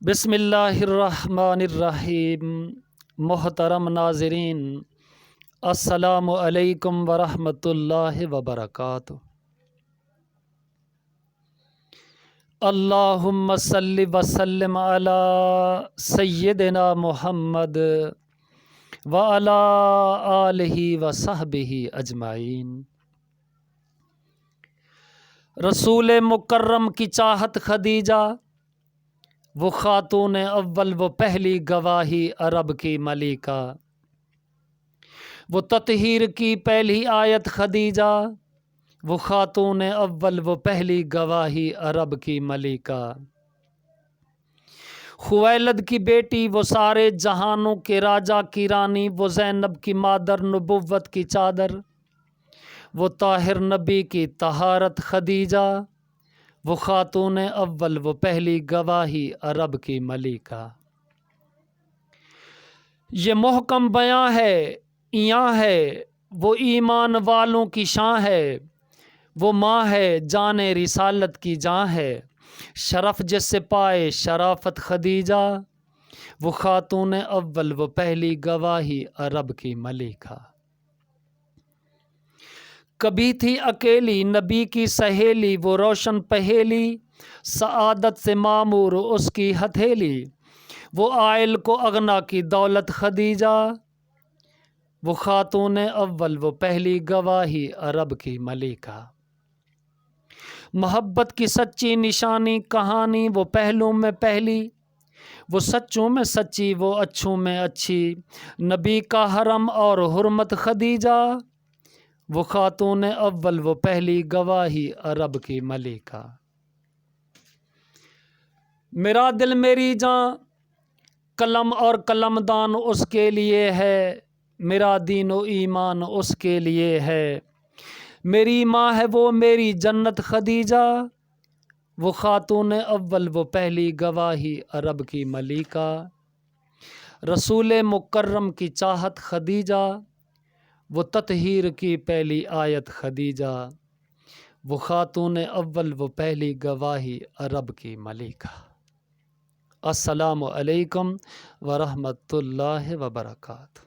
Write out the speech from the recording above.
بسم اللہ الرحمن الرحیم۔ محترم ناظرین، السلام علیکم ورحمۃ اللہ وبرکاتہ۔ اللہم صلی وسلم علی سیدنا محمد وعلی آلہ وصحبہ اجمعین۔ رسول مکرم کی چاہت خدیجہ، وہ خاتون اول، وہ پہلی گواہی عرب کی ملکہ، وہ تطہیر کی پہلی آیت خدیجہ، وہ خاتون اول، وہ پہلی گواہی عرب کی ملکہ، خویلد کی بیٹی، وہ سارے جہانوں کے راجہ کی رانی، وہ زینب کی مادر، نبوت کی چادر، وہ طاہر نبی کی طہارت خدیجہ، وہ خاتون اول، وہ پہلی گواہی عرب کی ملکہ۔ یہ محکم بیاں ہے، ایاں ہے، وہ ایمان والوں کی شان ہے، وہ ماں ہے، جان رسالت کی جاں ہے، شرف جس سے پائے شرافت خدیجہ، وہ خاتون اول، وہ پہلی گواہی عرب کی ملکہ۔ کبھی تھی اکیلی نبی کی سہیلی، وہ روشن پہیلی، سعادت سے معمور اس کی ہتھیلی، وہ عائل کو اغنا کی دولت خدیجہ، وہ خاتون اول، وہ پہلی گواہی عرب کی ملکہ۔ محبت کی سچی نشانی کہانی، وہ پہلو میں پہلی، وہ سچوں میں سچی، وہ اچھوں میں اچھی، نبی کا حرم اور حرمت خدیجہ، وہ خاتون اول، وہ پہلی گواہی عرب کی ملکہ۔ میرا دل میری جاں، قلم اور قلم دان اس کے لیے ہے، میرا دین و ایمان اس کے لیے ہے، میری ماں ہے وہ میری جنت خدیجہ، وہ خاتون اول، وہ پہلی گواہی عرب کی ملکہ۔ رسول مکرم کی چاہت خدیجہ، وہ تطہیر کی پہلی آیت خدیجہ، وہ خاتون اول، وہ پہلی گواہی عرب کی ملکہ۔ السلام علیکم ورحمۃ اللہ وبرکاتہ۔